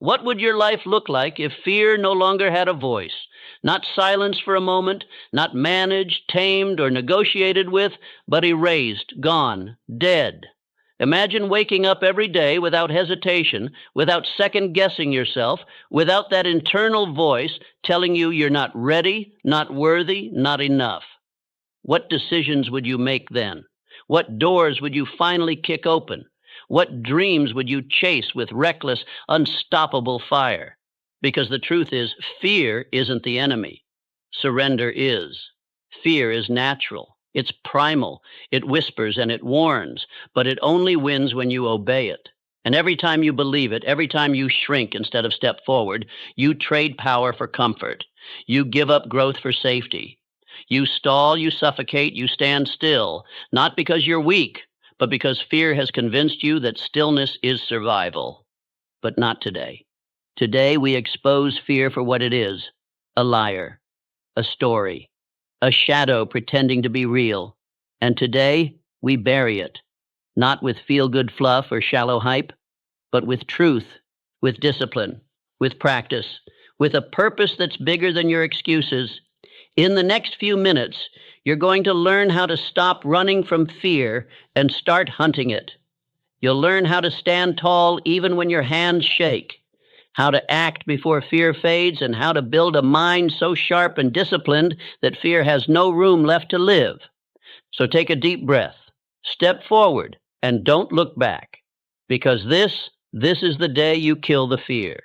What would your life look like if fear no longer had a voice? Not silenced for a moment, not managed, tamed, or negotiated with, but erased, gone, dead. Imagine waking up every day without hesitation, without second guessing yourself, without that internal voice telling you you're not ready, not worthy, not enough. What decisions would you make then? What doors would you finally kick open? What dreams would you chase with reckless, unstoppable fire? Because the truth is, fear isn't the enemy. Surrender is. Fear is natural. It's primal. It whispers and it warns, but it only wins when you obey it. And every time you believe it, every time you shrink instead of step forward, you trade power for comfort. You give up growth for safety. You stall, you suffocate, you stand still, not because you're weak, but because fear has convinced you that stillness is survival. But not today. Today we expose fear for what it is: a liar, a story, a shadow pretending to be real. And today we bury it, not with feel-good fluff or shallow hype, but with truth, with discipline, with practice, with a purpose that's bigger than your excuses. In the next few minutes, you're going to learn how to stop running from fear and start hunting it. You'll learn how to stand tall even when your hands shake, how to act before fear fades, and how to build a mind so sharp and disciplined that fear has no room left to live. So take a deep breath, step forward, and don't look back, because this is the day you kill the fear.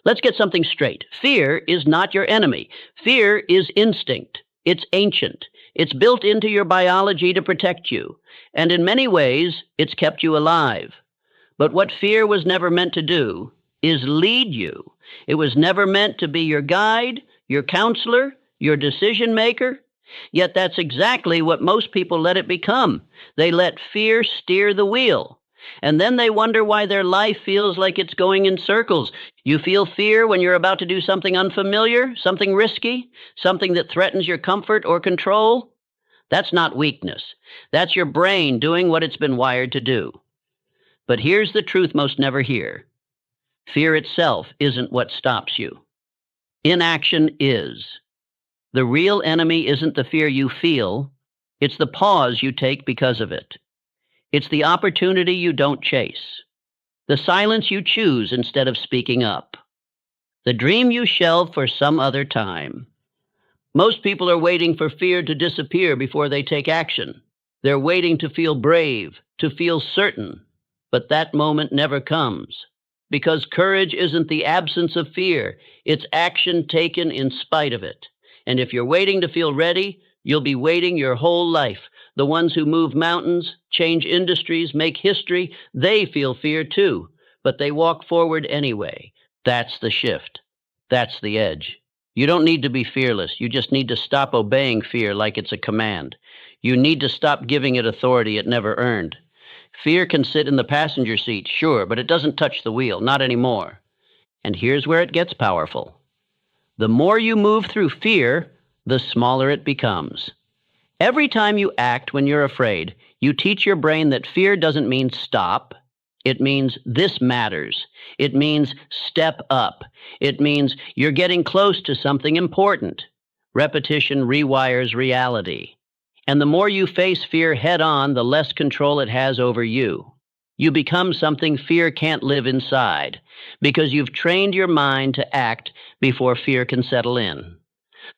Let's get something straight. Fear is not your enemy. Fear is instinct. It's ancient. It's built into your biology to protect you. And in many ways, it's kept you alive. But what fear was never meant to do is lead you. It was never meant to be your guide, your counselor, your decision maker. Yet that's exactly what most people let it become. They let fear steer the wheel. And then they wonder why their life feels like it's going in circles. You feel fear when you're about to do something unfamiliar, something risky, something that threatens your comfort or control. That's not weakness. That's your brain doing what it's been wired to do. But here's the truth most never hear. Fear itself isn't what stops you. Inaction is. The real enemy isn't the fear you feel. It's the pause you take because of it. It's the opportunity you don't chase, the silence you choose instead of speaking up, the dream you shelve for some other time. Most people are waiting for fear to disappear before they take action. They're waiting to feel brave, to feel certain, but that moment never comes, because courage isn't the absence of fear, it's action taken in spite of it. And if you're waiting to feel ready, you'll be waiting your whole life. The ones who move mountains, change industries, make history, they feel fear too, but they walk forward anyway. That's the shift. That's the edge. You don't need to be fearless. You just need to stop obeying fear like it's a command. You need to stop giving it authority it never earned. Fear can sit in the passenger seat, sure, but it doesn't touch the wheel, not anymore. And here's where it gets powerful. The more you move through fear, the smaller it becomes. Every time you act when you're afraid, you teach your brain that fear doesn't mean stop. It means this matters. It means step up. It means you're getting close to something important. Repetition rewires reality. And the more you face fear head on, the less control it has over you. You become something fear can't live inside, because you've trained your mind to act before fear can settle in.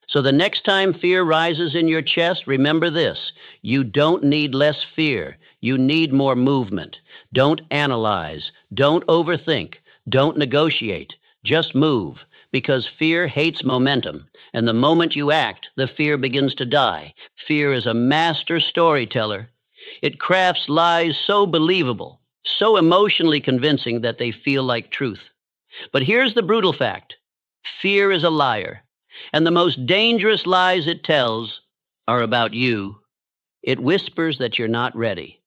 So the next time fear rises in your chest, remember this: you don't need less fear. You need more movement. Don't analyze. Don't overthink. Don't negotiate. Just move, because fear hates momentum. And the moment you act, the fear begins to die. Fear is a master storyteller. It crafts lies so believable, so emotionally convincing that they feel like truth. But here's the brutal fact. Fear is a liar. And the most dangerous lies it tells are about you. It whispers that you're not ready,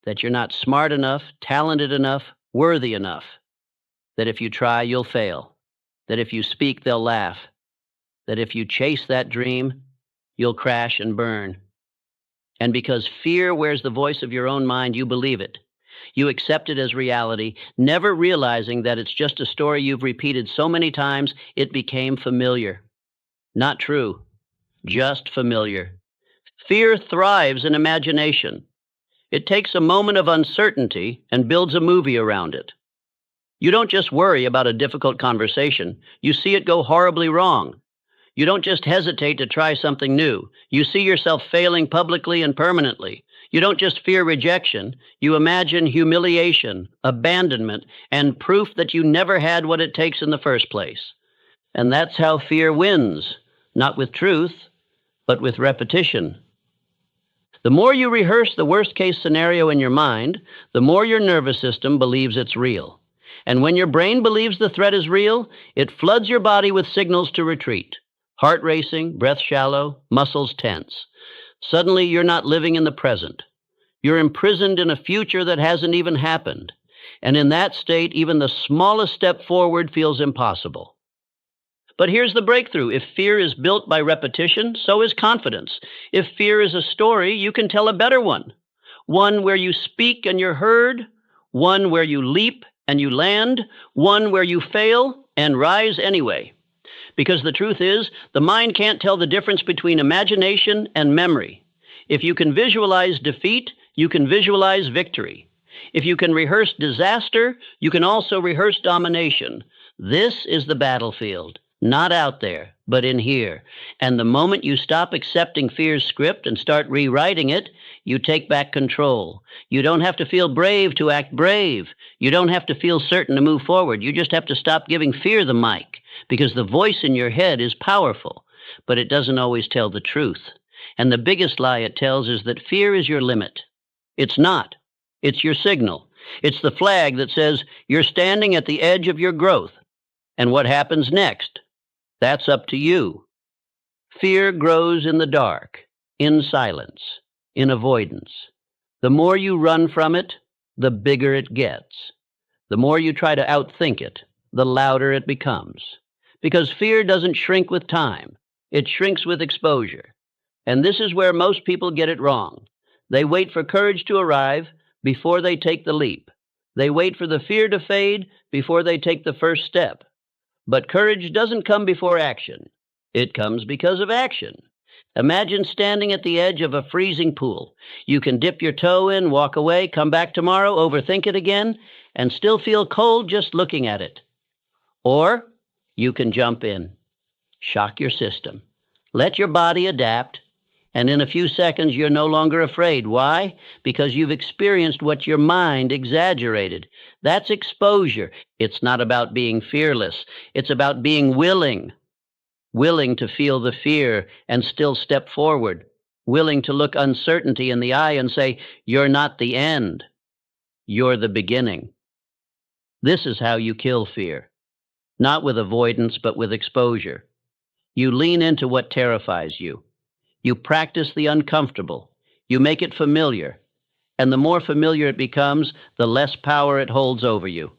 that you're not smart enough, talented enough, worthy enough, that if you try, you'll fail, that if you speak, they'll laugh, that if you chase that dream, you'll crash and burn. And because fear wears the voice of your own mind, you believe it. You accept it as reality, never realizing that it's just a story you've repeated so many times it became familiar. Not true, just familiar. Fear thrives in imagination. It takes a moment of uncertainty and builds a movie around it. You don't just worry about a difficult conversation, you see it go horribly wrong. You don't just hesitate to try something new, you see yourself failing publicly and permanently. You don't just fear rejection, you imagine humiliation, abandonment, and proof that you never had what it takes in the first place. And that's how fear wins, not with truth, but with repetition. The more you rehearse the worst case scenario in your mind, the more your nervous system believes it's real. And when your brain believes the threat is real, it floods your body with signals to retreat. Heart racing, breath shallow, muscles tense. Suddenly you're not living in the present. You're imprisoned in a future that hasn't even happened. And in that state, even the smallest step forward feels impossible. But here's the breakthrough. If fear is built by repetition, so is confidence. If fear is a story, you can tell a better one. One where you speak and you're heard, one where you leap and you land, one where you fail and rise anyway. Because the truth is, the mind can't tell the difference between imagination and memory. If you can visualize defeat, you can visualize victory. If you can rehearse disaster, you can also rehearse domination. This is the battlefield. Not out there, but in here. And the moment you stop accepting fear's script and start rewriting it, you take back control. You don't have to feel brave to act brave. You don't have to feel certain to move forward. You just have to stop giving fear the mic, because the voice in your head is powerful, but it doesn't always tell the truth. And the biggest lie it tells is that fear is your limit. It's not. It's your signal. It's the flag that says you're standing at the edge of your growth. And what happens next? That's up to you. Fear grows in the dark, in silence, in avoidance. The more you run from it, the bigger it gets. The more you try to outthink it, the louder it becomes. Because fear doesn't shrink with time, it shrinks with exposure. And this is where most people get it wrong. They wait for courage to arrive before they take the leap. They wait for the fear to fade before they take the first step. But courage doesn't come before action. It comes because of action. Imagine standing at the edge of a freezing pool. You can dip your toe in, walk away, come back tomorrow, overthink it again, and still feel cold just looking at it. Or you can jump in, shock your system, let your body adapt, and in a few seconds you're no longer afraid. Why? Because you've experienced what your mind exaggerated. That's exposure. It's not about being fearless. It's about being willing to feel the fear and still step forward, willing to look uncertainty in the eye and say, you're not the end, you're the beginning. This is how you kill fear, not with avoidance, but with exposure. You lean into what terrifies you. You practice the uncomfortable. You make it familiar. And the more familiar it becomes, the less power it holds over you.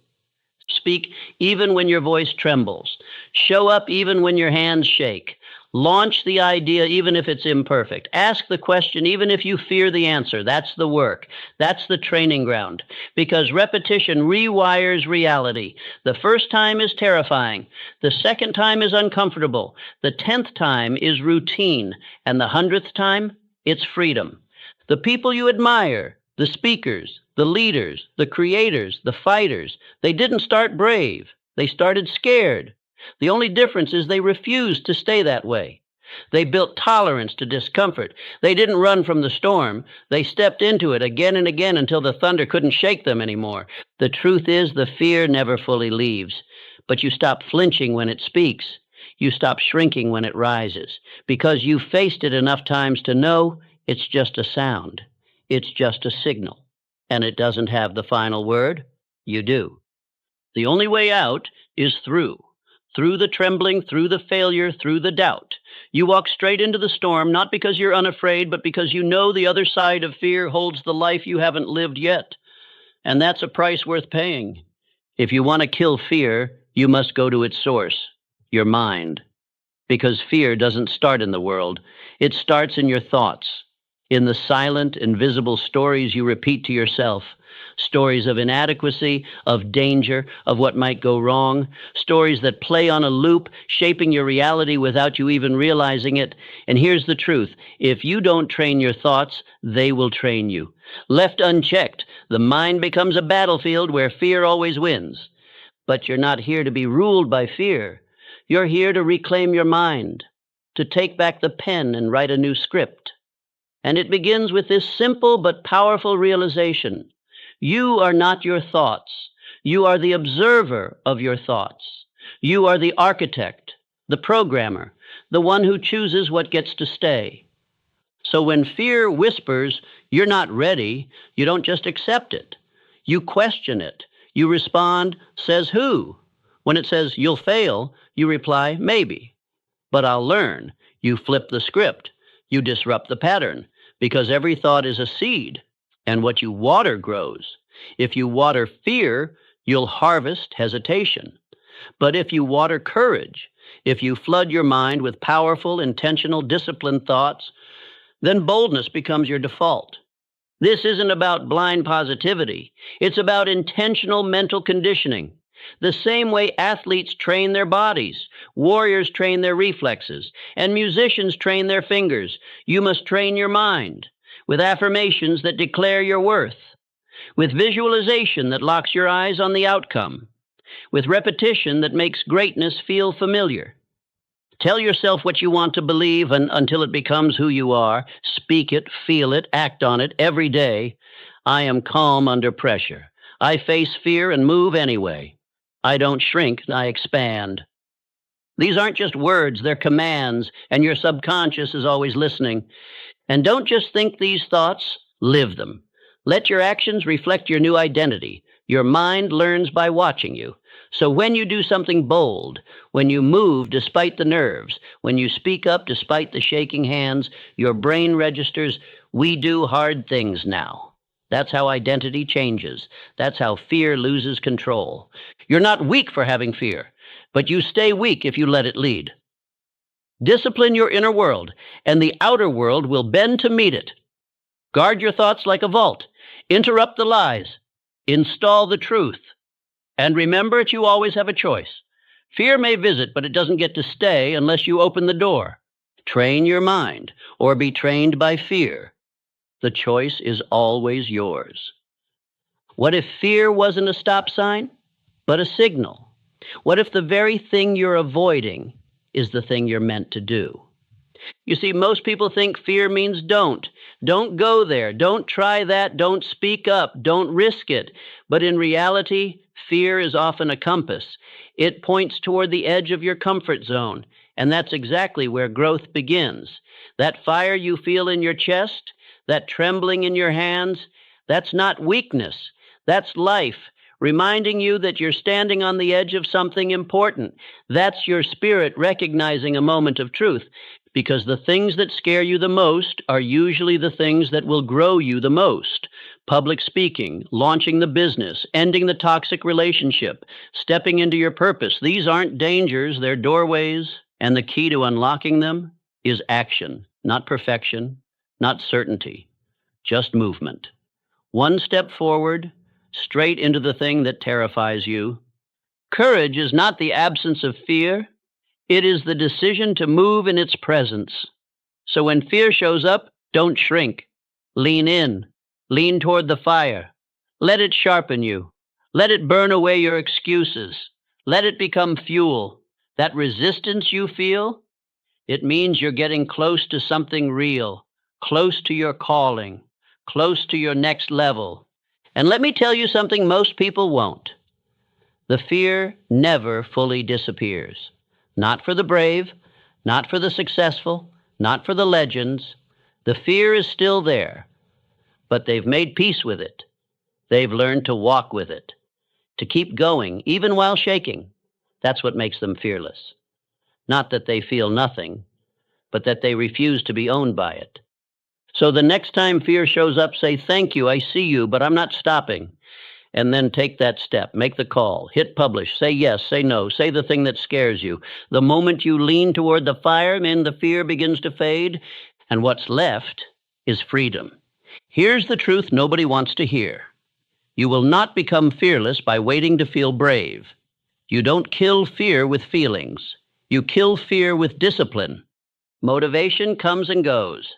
Speak even when your voice trembles. Show up even when your hands shake. Launch the idea even if it's imperfect. Ask the question even if you fear the answer. That's the work. That's the training ground. Because repetition rewires reality. The first time is terrifying. The second time is uncomfortable. The 10th time is routine. And the 100th time, it's freedom. The people you admire, the speakers, the leaders, the creators, the fighters, they didn't start brave. They started scared. The only difference is they refused to stay that way. They built tolerance to discomfort. They didn't run from the storm. They stepped into it again and again until the thunder couldn't shake them anymore. The truth is, the fear never fully leaves. But you stop flinching when it speaks. You stop shrinking when it rises. Because you've faced it enough times to know it's just a sound. It's just a signal. And it doesn't have the final word. You do. The only way out is through. Through the trembling, through the failure, through the doubt. You walk straight into the storm, not because you're unafraid, but because you know the other side of fear holds the life you haven't lived yet. And that's a price worth paying. If you want to kill fear, you must go to its source, your mind. Because fear doesn't start in the world. It starts in your thoughts. in the silent, invisible stories you repeat to yourself. Stories of inadequacy, of danger, of what might go wrong. Stories that play on a loop, shaping your reality without you even realizing it. And here's the truth. If you don't train your thoughts, they will train you. Left unchecked, the mind becomes a battlefield where fear always wins. But you're not here to be ruled by fear. You're here to reclaim your mind, to take back the pen and write a new script. And it begins with this simple but powerful realization. You are not your thoughts. You are the observer of your thoughts. You are the architect, the programmer, the one who chooses what gets to stay. So when fear whispers, you're not ready, you don't just accept it. You question it. You respond, says who? When it says you'll fail, you reply, maybe. But I'll learn. You flip the script. You disrupt the pattern, because every thought is a seed, and what you water grows. If you water fear, you'll harvest hesitation. But if you water courage, if you flood your mind with powerful, intentional, disciplined thoughts, then boldness becomes your default. This isn't about blind positivity. It's about intentional mental conditioning. The same way athletes train their bodies, warriors train their reflexes, and musicians train their fingers, you must train your mind with affirmations that declare your worth, with visualization that locks your eyes on the outcome, with repetition that makes greatness feel familiar. Tell yourself what you want to believe until it becomes who you are. Speak it, feel it, act on it every day. I am calm under pressure. I face fear and move anyway. I don't shrink, I expand. These aren't just words, they're commands, and your subconscious is always listening. And don't just think these thoughts, live them. Let your actions reflect your new identity. Your mind learns by watching you. So when you do something bold, when you move despite the nerves, when you speak up despite the shaking hands, your brain registers, we do hard things now. That's how identity changes. That's how fear loses control. You're not weak for having fear, but you stay weak if you let it lead. Discipline your inner world, and the outer world will bend to meet it. Guard your thoughts like a vault. Interrupt the lies. Install the truth. And remember that you always have a choice. Fear may visit, but it doesn't get to stay unless you open the door. Train your mind, or be trained by fear. The choice is always yours. What if fear wasn't a stop sign, but a signal? What if the very thing you're avoiding is the thing you're meant to do? You see, most people think fear means don't. Don't go there. Don't try that. Don't speak up. Don't risk it. But in reality, fear is often a compass. It points toward the edge of your comfort zone, and that's exactly where growth begins. That fire you feel in your chest, that trembling in your hands, that's not weakness. That's life, reminding you that you're standing on the edge of something important. That's your spirit recognizing a moment of truth, because the things that scare you the most are usually the things that will grow you the most. Public speaking, launching the business, ending the toxic relationship, stepping into your purpose. These aren't dangers, they're doorways, and the key to unlocking them is action, not perfection, not certainty, just movement. One step forward, straight into the thing that terrifies you. Courage is not the absence of fear. It is the decision to move in its presence. So when fear shows up, don't shrink. Lean in. Lean toward the fire. Let it sharpen you. Let it burn away your excuses. Let it become fuel. That resistance you feel, it means you're getting close to something real, close to your calling, close to your next level. And let me tell you something most people won't. The fear never fully disappears. Not for the brave, not for the successful, not for the legends. The fear is still there, but they've made peace with it. They've learned to walk with it, to keep going, even while shaking. That's what makes them fearless. Not that they feel nothing, but that they refuse to be owned by it. So the next time fear shows up, say, thank you, I see you, but I'm not stopping. And then take that step, make the call, hit publish, say yes, say no, say the thing that scares you. The moment you lean toward the fire, then the fear begins to fade, and what's left is freedom. Here's the truth nobody wants to hear. You will not become fearless by waiting to feel brave. You don't kill fear with feelings. You kill fear with discipline. Motivation comes and goes.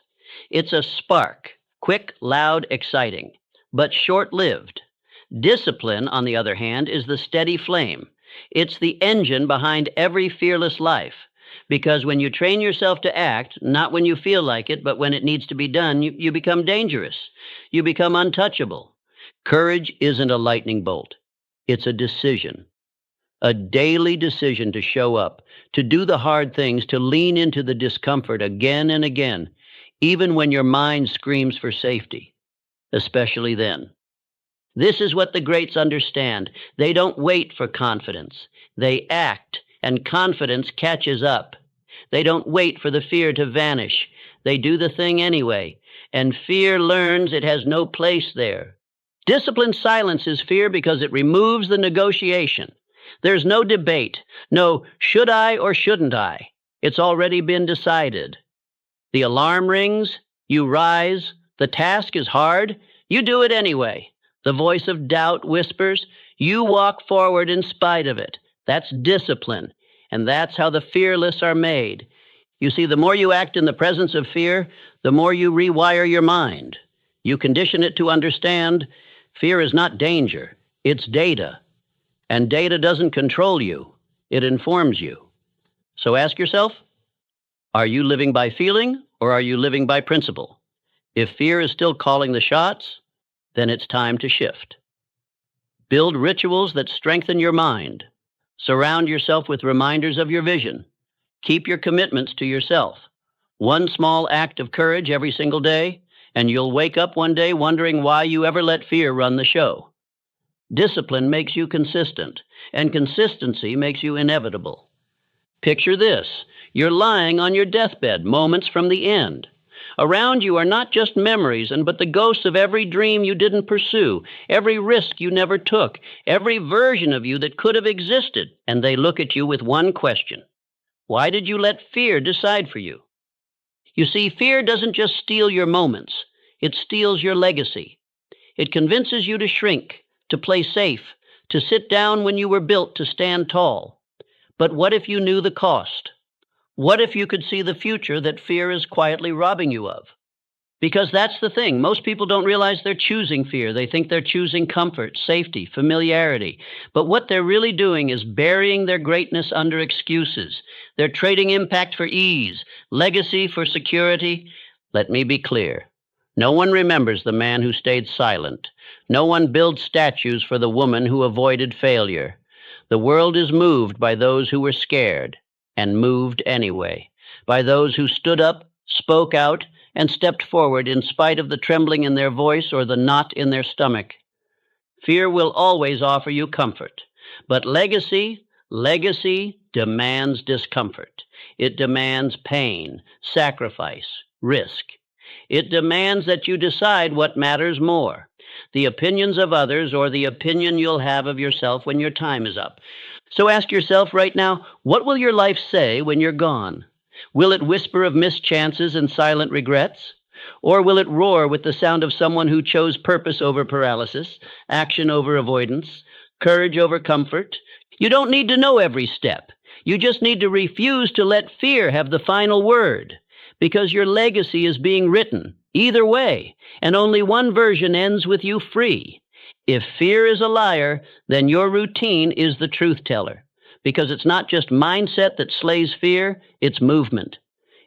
It's a spark, quick, loud, exciting, but short-lived. Discipline, on the other hand, is the steady flame. It's the engine behind every fearless life. Because when you train yourself to act, not when you feel like it, but when it needs to be done, you become dangerous. You become untouchable. Courage isn't a lightning bolt. It's a decision. A daily decision to show up, to do the hard things, to lean into the discomfort again and again, even when your mind screams for safety, especially then. This is what the greats understand. They don't wait for confidence. They act, and confidence catches up. They don't wait for the fear to vanish. They do the thing anyway, and fear learns it has no place there. Discipline silences fear because it removes the negotiation. There's no debate, no should I or shouldn't I. It's already been decided. The alarm rings, you rise, the task is hard, you do it anyway. The voice of doubt whispers, you walk forward in spite of it. That's discipline, and that's how the fearless are made. You see, the more you act in the presence of fear, the more you rewire your mind. You condition it to understand fear is not danger, it's data. And data doesn't control you, it informs you. So ask yourself, are you living by feeling or are you living by principle? If fear is still calling the shots, then it's time to shift. Build rituals that strengthen your mind. Surround yourself with reminders of your vision. Keep your commitments to yourself. One small act of courage every single day, and you'll wake up one day wondering why you ever let fear run the show. Discipline makes you consistent, and consistency makes you inevitable. Picture this. You're lying on your deathbed moments from the end. Around you are not just memories, but the ghosts of every dream you didn't pursue, every risk you never took, every version of you that could have existed, and they look at you with one question. Why did you let fear decide for you? You see, fear doesn't just steal your moments. It steals your legacy. It convinces you to shrink, to play safe, to sit down when you were built to stand tall. But what if you knew the cost? What if you could see the future that fear is quietly robbing you of? Because that's the thing. Most people don't realize they're choosing fear. They think they're choosing comfort, safety, familiarity. But what they're really doing is burying their greatness under excuses. They're trading impact for ease, legacy for security. Let me be clear. No one remembers the man who stayed silent. No one builds statues for the woman who avoided failure. The world is moved by those who were scared and moved anyway, by those who stood up, spoke out, and stepped forward in spite of the trembling in their voice or the knot in their stomach. Fear will always offer you comfort, but legacy demands discomfort. It demands pain, sacrifice, risk. It demands that you decide what matters more, the opinions of others or the opinion you'll have of yourself when your time is up. So ask yourself right now, what will your life say when you're gone? Will it whisper of missed chances and silent regrets? Or will it roar with the sound of someone who chose purpose over paralysis, action over avoidance, courage over comfort? You don't need to know every step. You just need to refuse to let fear have the final word, because your legacy is being written either way, and only one version ends with you free. If fear is a liar, then your routine is the truth teller, because it's not just mindset that slays fear, it's movement.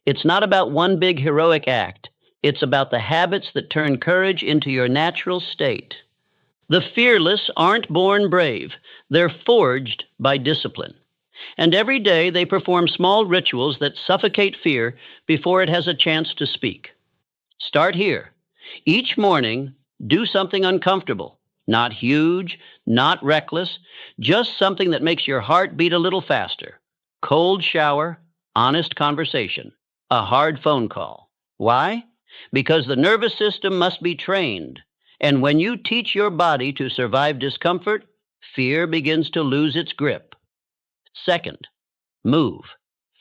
It's not about one big heroic act. It's about the habits that turn courage into your natural state. The fearless aren't born brave. They're forged by discipline. And every day they perform small rituals that suffocate fear before it has a chance to speak. Start here. Each morning, do something uncomfortable. Not huge, not reckless, just something that makes your heart beat a little faster. Cold shower, honest conversation, a hard phone call. Why? Because the nervous system must be trained. And when you teach your body to survive discomfort, fear begins to lose its grip. Second, move.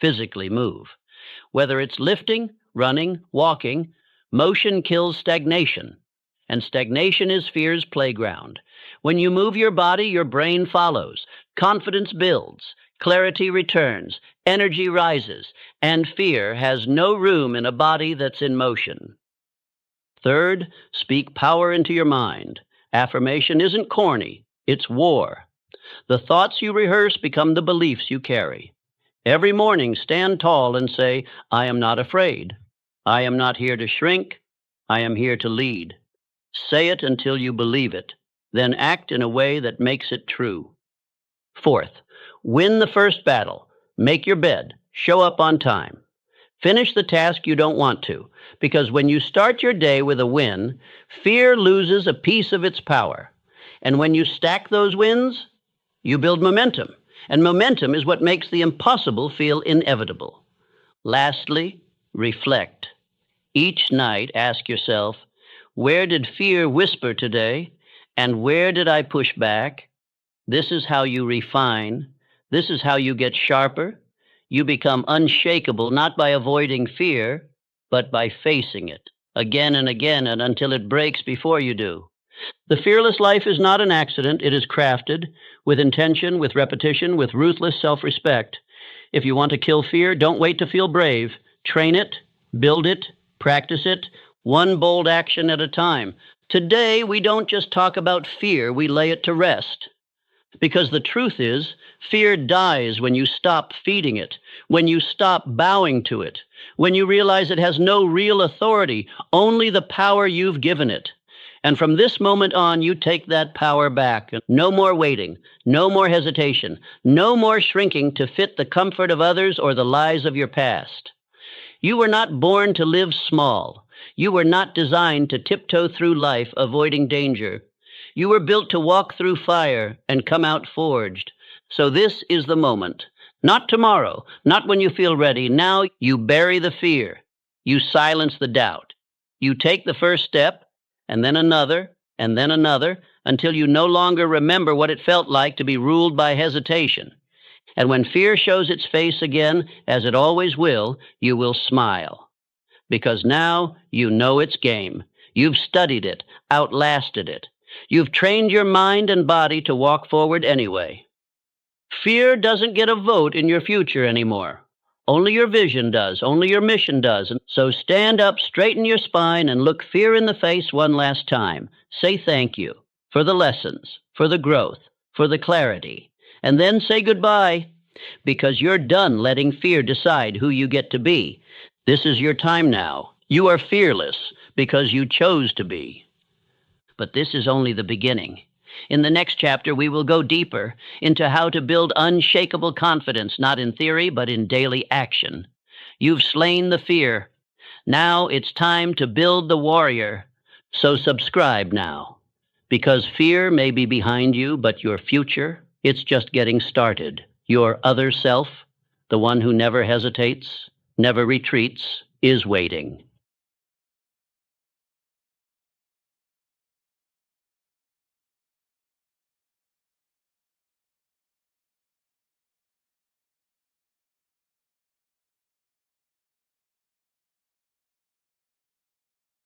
Physically move. Whether it's lifting, running, walking, Motion kills stagnation, and stagnation is fear's playground. When you move your body, your brain follows. Confidence builds, clarity returns, energy rises, and fear has no room in a body that's in motion. Third, speak power into your mind. Affirmation isn't corny, it's war. The thoughts you rehearse become the beliefs you carry. Every morning, stand tall and say, I am not afraid. I am not here to shrink. I am here to lead. Say it until you believe it, then act in a way that makes it true. Fourth, win the first battle. Make your bed. Show up on time. Finish the task you don't want to, because when you start your day with a win, fear loses a piece of its power. And when you stack those wins, you build momentum. And momentum is what makes the impossible feel inevitable. Lastly, reflect. Each night, ask yourself, where did fear whisper today, and where did I push back? This is how you refine. This is how you get sharper. You become unshakable not by avoiding fear, but by facing it again and again and until it breaks before you do. The fearless life is not an accident. It is crafted with intention, with repetition, with ruthless self-respect. If you want to kill fear, don't wait to feel brave. Train it, build it, practice it, one bold action at a time. Today, we don't just talk about fear, we lay it to rest. Because the truth is, fear dies when you stop feeding it, when you stop bowing to it, when you realize it has no real authority, only the power you've given it. And from this moment on, you take that power back. No more waiting, no more hesitation, no more shrinking to fit the comfort of others or the lies of your past. You were not born to live small. You were not designed to tiptoe through life avoiding danger. You were built to walk through fire and come out forged. So this is the moment. Not tomorrow, not when you feel ready. Now you bury the fear. You silence the doubt. You take the first step, and then another, until you no longer remember what it felt like to be ruled by hesitation. And when fear shows its face again, as it always will, you will smile. Because now you know its game. You've studied it, outlasted it. You've trained your mind and body to walk forward anyway. Fear doesn't get a vote in your future anymore. Only your vision does, only your mission does. So stand up, straighten your spine, and look fear in the face one last time. Say thank you for the lessons, for the growth, for the clarity. And then say goodbye, because you're done letting fear decide who you get to be. This is your time now. You are fearless because you chose to be. But this is only the beginning. In the next chapter, we will go deeper into how to build unshakable confidence, not in theory, but in daily action. You've slain the fear. Now it's time to build the warrior. So subscribe now, because fear may be behind you, but your future, it's just getting started. Your other self, the one who never hesitates, never retreats, is waiting.